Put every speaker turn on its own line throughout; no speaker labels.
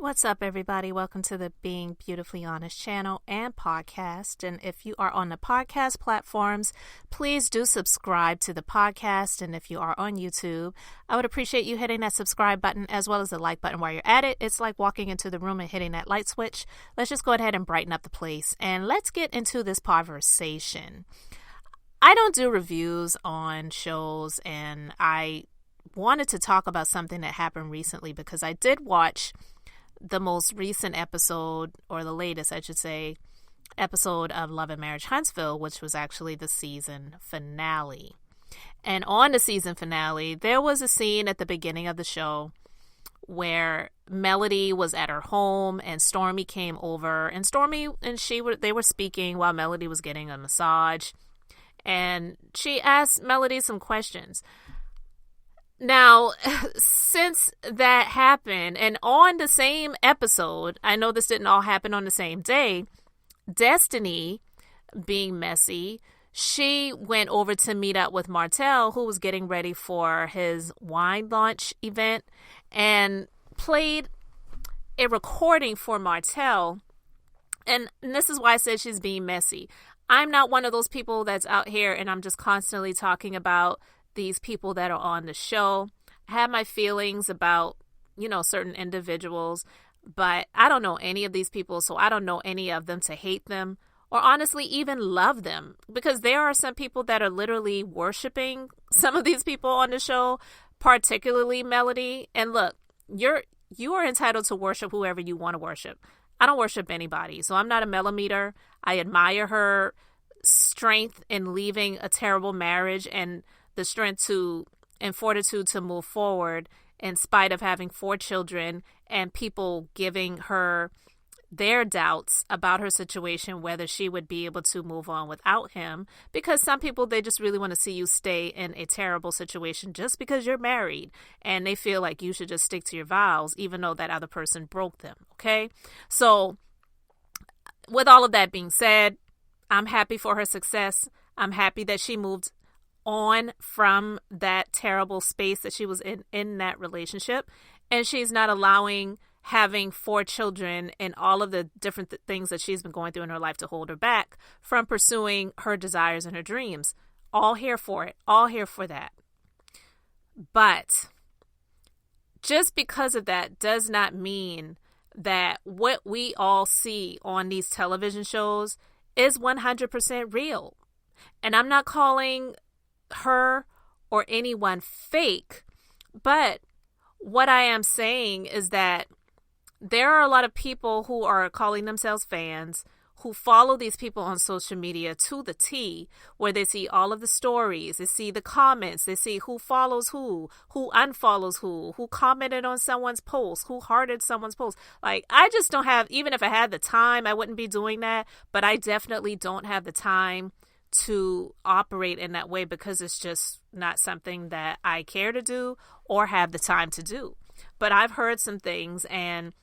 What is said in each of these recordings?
What's up, everybody? Welcome to the Being Beautifully Honest channel and podcast. And if you are on the podcast platforms, please do subscribe to the podcast. And if you are on YouTube, I would appreciate you hitting that subscribe button as well as the like button while you're at it. It's like walking into the room and hitting that light switch. Let's just go ahead and brighten up the place. And let's get into this conversation. I don't do reviews on shows, and I wanted to talk about something that happened recently because I did watch the most recent episode, or the latest, I should say, episode of Love and Marriage Huntsville, which was actually the season finale. And on the season finale, there was a scene at the beginning of the show where Melody was at her home and Stormi came over, and Stormi and they were speaking while Melody was getting a massage, and she asked Melody some questions. Now, since that happened, and on the same episode, I know this didn't all happen on the same day, Destiny, being messy, she went over to meet up with Martell, who was getting ready for his wine launch event, and played a recording for Martell. And this is why I said she's being messy. I'm not one of those people that's out here and I'm just constantly talking about these people that are on the show. I have my feelings about, certain individuals, but I don't know any of these people, so I don't know any of them to hate them or honestly even love them, because there are some people that are literally worshiping some of these people on the show, particularly Melody. And look, you are entitled to worship whoever you want to worship. I don't worship anybody, so I'm not a melometer. I admire her strength in leaving a terrible marriage and the strength and fortitude to move forward in spite of having 4 children and people giving her their doubts about her situation, whether she would be able to move on without him. Because some people, they just really want to see you stay in a terrible situation just because you're married, and they feel like you should just stick to your vows, even though that other person broke them. Okay. So with all of that being said, I'm happy for her success. I'm happy that she moved on from that terrible space that she was in that relationship, and she's not allowing having 4 children and all of the different things that she's been going through in her life to hold her back from pursuing her desires and her dreams. All here for it, all here for that. But just because of that does not mean that what we all see on these television shows is 100% real. And I'm not calling her or anyone fake, but what I am saying is that there are a lot of people who are calling themselves fans who follow these people on social media to the T, where they see all of the stories, they see the comments, they see who follows who unfollows who commented on someone's post, who hearted someone's post. Like, I just don't have, even if I had the time, I wouldn't be doing that, but I definitely don't have the time to operate in that way because it's just not something that I care to do or have the time to do. But I've heard some things, and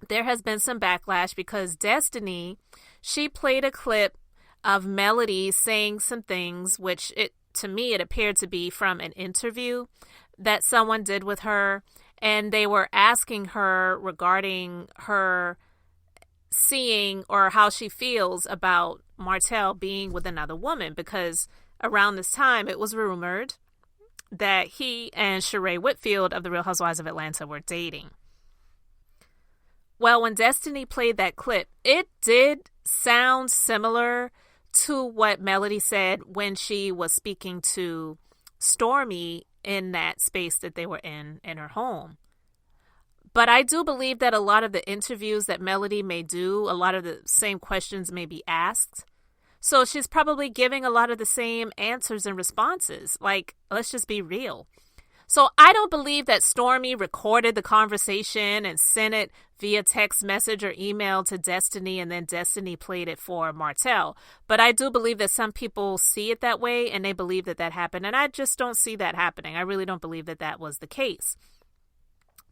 there has been some backlash because Destiny, she played a clip of Melody saying some things, which to me, it appeared to be from an interview that someone did with her. And they were asking her regarding her seeing or how she feels about Martell being with another woman, because around this time it was rumored that he and Sheree Whitfield of the Real Housewives of Atlanta were dating. Well, when Destiny played that clip, it did sound similar to what Melody said when she was speaking to Stormi in that space that they were in her home. But I do believe that a lot of the interviews that Melody may do, a lot of the same questions may be asked. So she's probably giving a lot of the same answers and responses. Like, let's just be real. So I don't believe that Stormi recorded the conversation and sent it via text message or email to Destiny, and then Destiny played it for Martell. But I do believe that some people see it that way and they believe that that happened. And I just don't see that happening. I really don't believe that that was the case.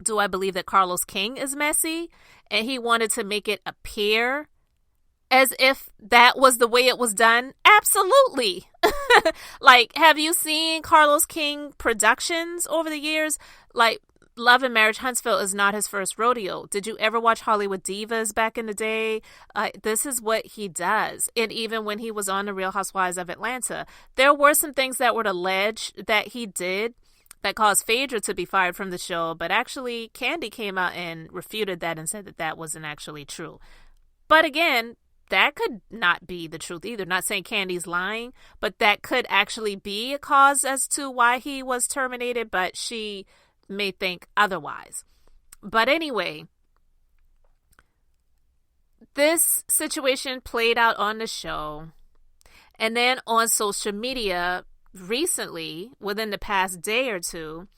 Do I believe that Carlos King is messy and he wanted to make it appear as if that was the way it was done? Absolutely. Like, have you seen Carlos King productions over the years? Like, Love and Marriage Huntsville is not his first rodeo. Did you ever watch Hollywood Divas back in the day? This is what he does. And even when he was on The Real Housewives of Atlanta, there were some things that were alleged that he did that caused Phaedra to be fired from the show. But actually, Kandi came out and refuted that and said that that wasn't actually true. But again, that could not be the truth either. Not saying Kandi's lying, but that could actually be a cause as to why he was terminated. But she may think otherwise. But anyway, this situation played out on the show, and then on social media recently, within the past day or two,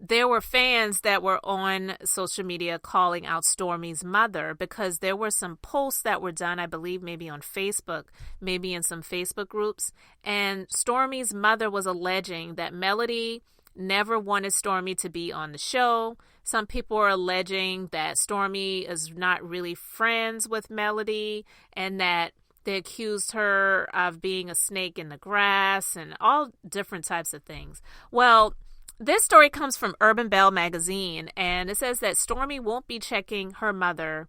there were fans that were on social media calling out Stormi's mother because there were some posts that were done, I believe maybe on Facebook, maybe in some Facebook groups, and Stormi's mother was alleging that Melody never wanted Stormi to be on the show. Some people are alleging that Stormi is not really friends with Melody and that they accused her of being a snake in the grass and all different types of things. Well, this story comes from Urban Belle magazine, and it says that Stormi won't be checking her mother.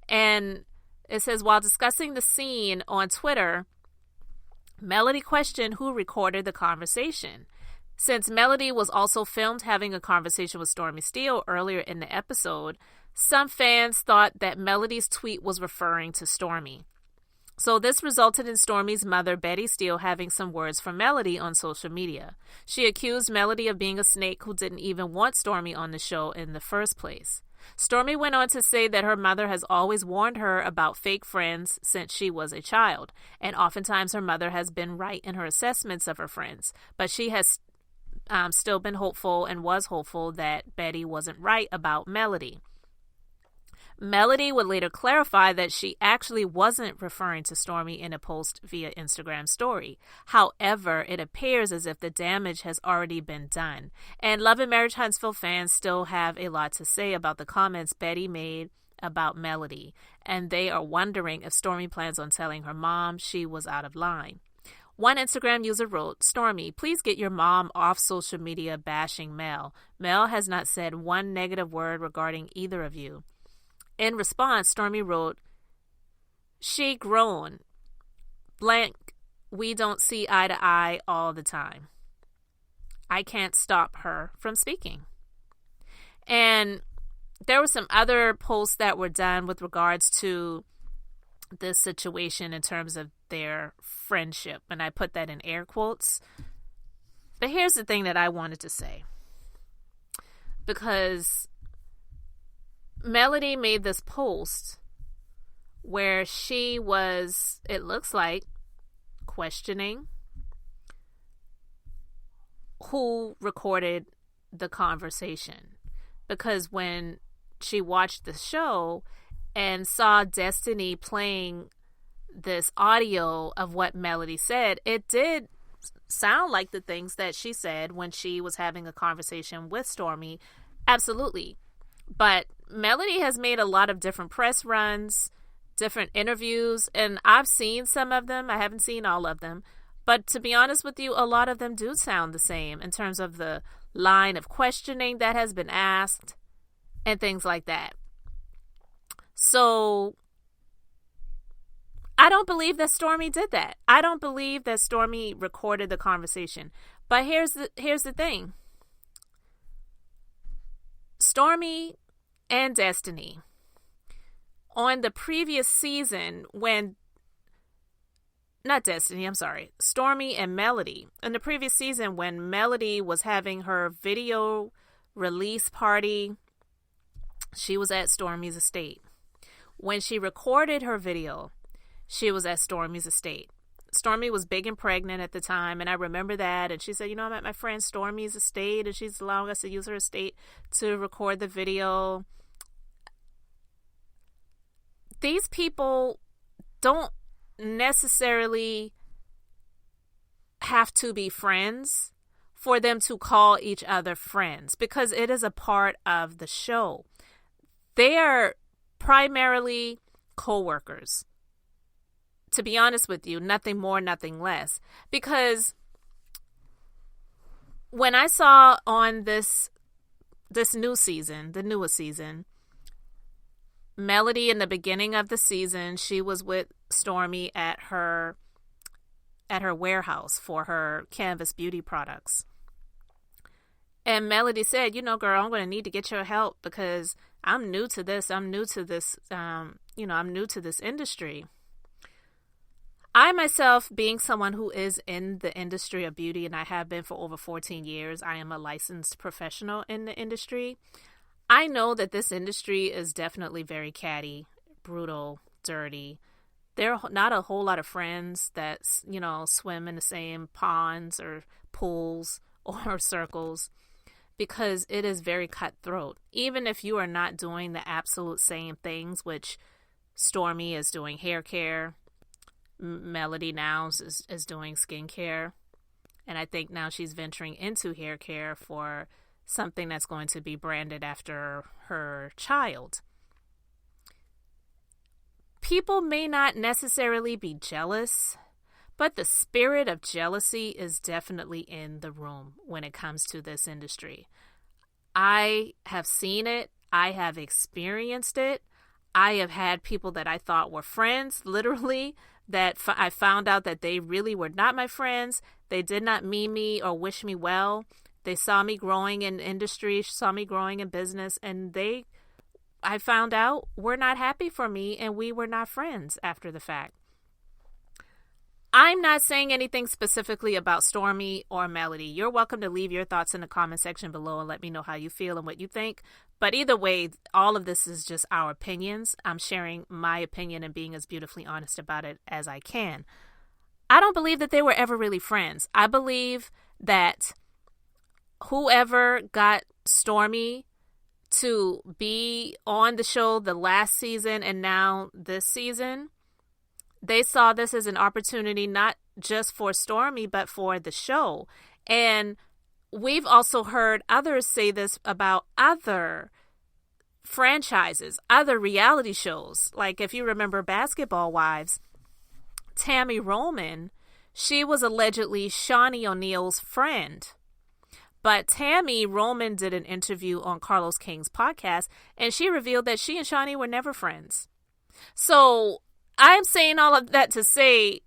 And it says, while discussing the scene on Twitter, Melody questioned who recorded the conversation. Since Melody was also filmed having a conversation with Stormisteele earlier in the episode, some fans thought that Melody's tweet was referring to Stormi. So this resulted in Stormi's mother, Betty Steele, having some words for Melody on social media. She accused Melody of being a snake who didn't even want Stormi on the show in the first place. Stormi went on to say that her mother has always warned her about fake friends since she was a child, and oftentimes her mother has been right in her assessments of her friends, but she has still been hopeful and was hopeful that Betty wasn't right about Melody. Melody would later clarify that she actually wasn't referring to Stormi in a post via Instagram story. However, it appears as if the damage has already been done. And Love and Marriage Huntsville fans still have a lot to say about the comments Betty made about Melody. And they are wondering if Stormi plans on telling her mom she was out of line. One Instagram user wrote, "Stormi, please get your mom off social media bashing Mel. Mel has not said one negative word regarding either of you." In response, Stormi wrote, "She grown. Blank, we don't see eye to eye all the time. I can't stop her from speaking." And there were some other posts that were done with regards to this situation in terms of their friendship, and I put that in air quotes. But here's the thing that I wanted to say, because Melody made this post where she was, it looks like, questioning who recorded the conversation, because when she watched the show and saw Destiny playing this audio of what Melody said, it did sound like the things that she said when she was having a conversation with Stormi. Absolutely. But Melody has made a lot of different press runs, different interviews, and I've seen some of them. I haven't seen all of them. But to be honest with you, a lot of them do sound the same in terms of the line of questioning that has been asked and things like that. So I don't believe that Stormi did that. I don't believe that Stormi recorded the conversation. But here's the thing. Stormi and Destiny, on the previous season when, not Destiny, I'm sorry, Stormi and Melody, in the previous season when Melody was having her video release party, she was at Stormi's estate. When she recorded her video, she was at Stormi's estate. Stormi was big and pregnant at the time, and I remember that. And she said, I'm at my friend Stormi's estate, and she's allowing us to use her estate to record the video. These people don't necessarily have to be friends for them to call each other friends, because it is a part of the show. They are primarily co-workers. To be honest with you, nothing more, nothing less. Because when I saw on this this new season, the newest season, Melody in the beginning of the season, she was with Stormi at her warehouse for her Canvas beauty products. And Melody said, girl, I'm going to need to get your help because I'm new to this. I'm new to this industry. I myself, being someone who is in the industry of beauty, and I have been for over 14 years, I am a licensed professional in the industry. I know that this industry is definitely very catty, brutal, dirty. There are not a whole lot of friends that, swim in the same ponds or pools or circles, because it is very cutthroat. Even if you are not doing the absolute same things, which Stormi is doing hair care, Melody now is doing skincare, and I think now she's venturing into hair care for something that's going to be branded after her child. People may not necessarily be jealous, but the spirit of jealousy is definitely in the room when it comes to this industry. I have seen it. I have experienced it. I have had people that I thought were friends, literally, that I found out that they really were not my friends. They did not mean me or wish me well. They saw me growing in industry, saw me growing in business, and I found out were not happy for me, and we were not friends after the fact. I'm not saying anything specifically about Stormi or Melody. You're welcome to leave your thoughts in the comment section below and let me know how you feel and what you think. But either way, all of this is just our opinions. I'm sharing my opinion and being as beautifully honest about it as I can. I don't believe that they were ever really friends. I believe that whoever got Stormi to be on the show the last season and now this season, they saw this as an opportunity not just for Stormi, but for the show. And we've also heard others say this about other franchises, other reality shows. Like if you remember Basketball Wives, Tammy Roman, she was allegedly Shawnee O'Neal's friend. But Tammy Roman did an interview on Carlos King's podcast, and she revealed that she and Shawnee were never friends. So I'm saying all of that to say,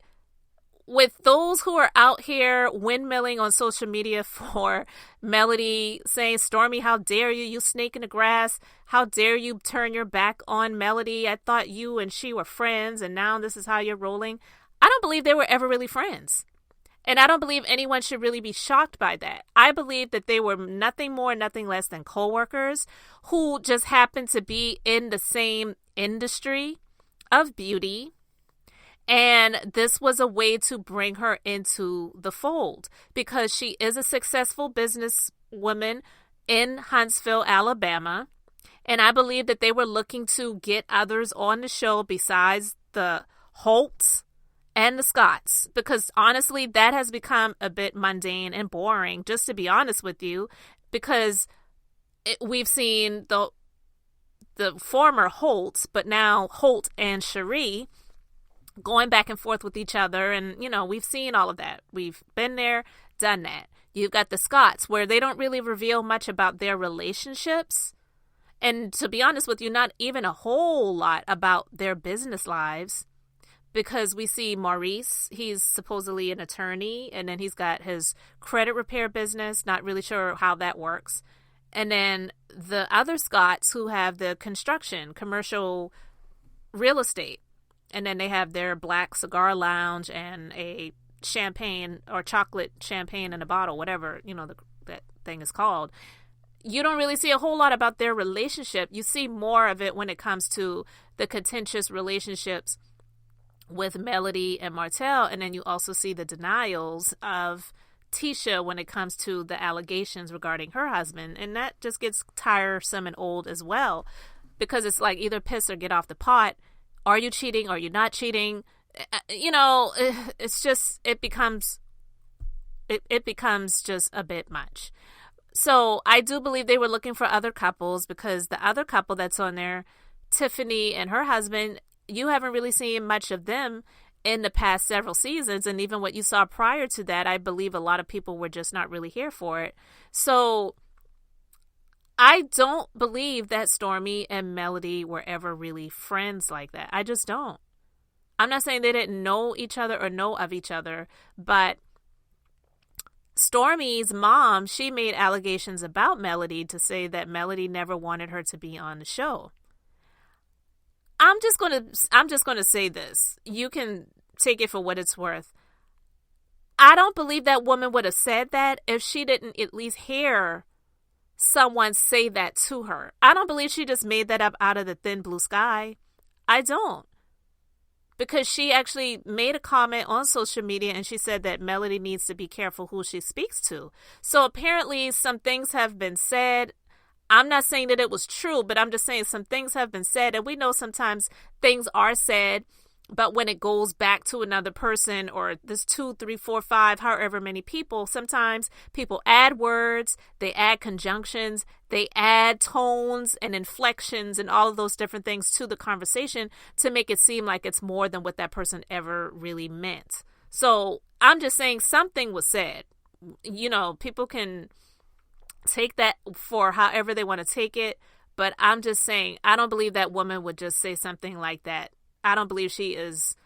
with those who are out here windmilling on social media for Melody, saying, Stormi, how dare you, you snake in the grass, how dare you turn your back on Melody, I thought you and she were friends, and now this is how you're rolling. I don't believe they were ever really friends. And I don't believe anyone should really be shocked by that. I believe that they were nothing more, nothing less than co-workers who just happened to be in the same industry of beauty. And this was a way to bring her into the fold because she is a successful businesswoman in Huntsville, Alabama. And I believe that they were looking to get others on the show besides the Holts and the Scotts, because honestly, that has become a bit mundane and boring, just to be honest with you, because we've seen the former Holts, but now Holt and Cherie going back and forth with each other. And, we've seen all of that. We've been there, done that. You've got the Scotts, where they don't really reveal much about their relationships. And to be honest with you, not even a whole lot about their business lives. Because we see Maurice, he's supposedly an attorney, and then he's got his credit repair business, not really sure how that works. And then the other Scotts who have the construction, commercial real estate. And then they have their black cigar lounge and a champagne or chocolate champagne in a bottle, whatever, that thing is called. You don't really see a whole lot about their relationship. You see more of it when it comes to the contentious relationships with Melody and Martell, and then you also see the denials of Tisha when it comes to the allegations regarding her husband, and that just gets tiresome and old as well, because it's like either piss or get off the pot. Are you cheating? Are you not cheating? It's just it becomes just a bit much. So I do believe they were looking for other couples, because the other couple that's on there, Tiffany and her husband, you haven't really seen much of them in the past several seasons. And even what you saw prior to that, I believe a lot of people were just not really here for it. So I don't believe that Stormi and Melody were ever really friends like that. I just don't. I'm not saying they didn't know each other or know of each other, but Stormi's mom, she made allegations about Melody to say that Melody never wanted her to be on the show. I'm just going to say this. You can take it for what it's worth. I don't believe that woman would have said that if she didn't at least hear someone say that to her. I don't believe she just made that up out of the thin blue sky. I don't. Because she actually made a comment on social media and she said that Melody needs to be careful who she speaks to. So apparently some things have been said. I'm not saying that it was true, but I'm just saying some things have been said. And we know sometimes things are said, but when it goes back to another person or this 2, 3, 4, 5, however many people, sometimes people add words, they add conjunctions, they add tones and inflections and all of those different things to the conversation to make it seem like it's more than what that person ever really meant. So I'm just saying something was said. You know, people can take that for however they want to take it, but I'm just saying I don't believe that woman would just say something like that. I don't believe she is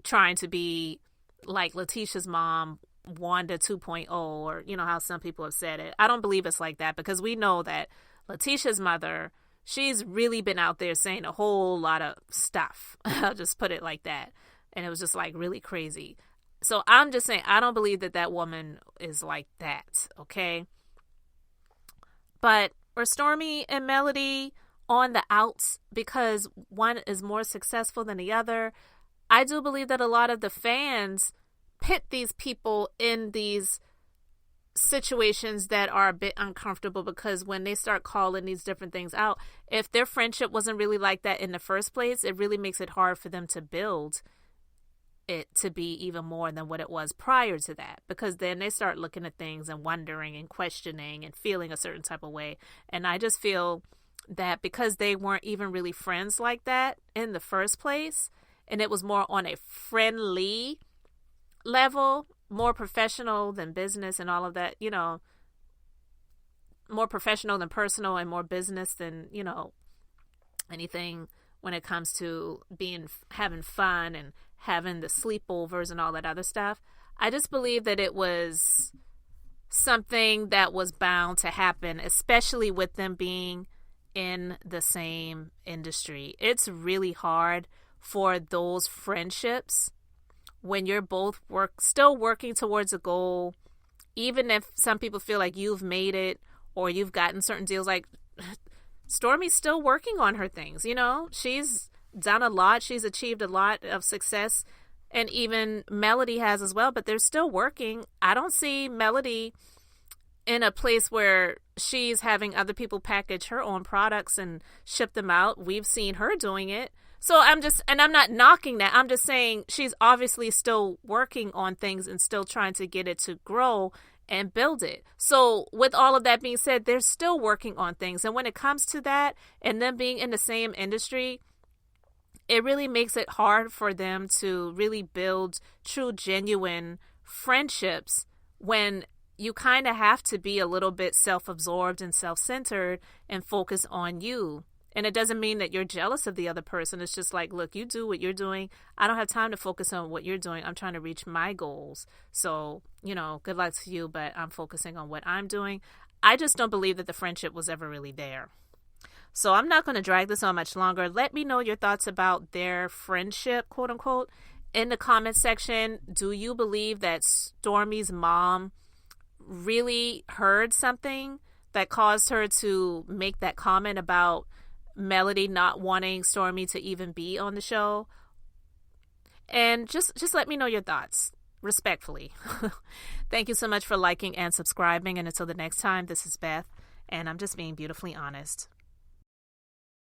trying to be like Letitia's mom, Wanda 2.0, or you know how some people have said it. I don't believe it's like that because we know that Letitia's mother, she's really been out there saying a whole lot of stuff. I'll just put it like that. And it was just like really crazy. So I'm just saying I don't believe that that woman is like that, okay? But were Stormi and Melody on the outs because one is more successful than the other? I do believe that a lot of the fans pit these people in these situations that are a bit uncomfortable because when they start calling these different things out, if their friendship wasn't really like that in the first place, it really makes it hard for them to build it to be even more than what it was prior to that, because then they start looking at things and wondering and questioning and feeling a certain type of way. And I just feel that because they weren't even really friends like that in the first place, and it was more on a friendly level, more professional than business and all of that, you know, more professional than personal and more business than, you know, anything when it comes to having fun and having the sleepovers and all that other stuff. I just believe that it was something that was bound to happen, especially with them being in the same industry. It's really hard for those friendships when you're both still working towards a goal, even if some people feel like you've made it or you've gotten certain deals. Like Stormi's still working on her things, you know, she's done a lot, she's achieved a lot of success, and even Melody has as well, but they're still working. I don't see Melody in a place where she's having other people package her own products and ship them out. We've seen her doing it. So I'm not knocking that. I'm just saying she's obviously still working on things and still trying to get it to grow and build it. So with all of that being said, they're still working on things. And when it comes to that and them being in the same industry, it really makes it hard for them to really build true, genuine friendships when you kind of have to be a little bit self-absorbed and self-centered and focus on you. And it doesn't mean that you're jealous of the other person. It's just like, look, you do what you're doing. I don't have time to focus on what you're doing. I'm trying to reach my goals. So, you know, good luck to you, but I'm focusing on what I'm doing. I just don't believe that the friendship was ever really there. So I'm not going to drag this on much longer. Let me know your thoughts about their friendship, quote unquote, in the comment section. Do you believe that Stormi's mom really heard something that caused her to make that comment about Melody not wanting Stormi to even be on the show? And just let me know your thoughts respectfully. Thank you so much for liking and subscribing. And until the next time, this is Beth, and I'm just being beautifully honest.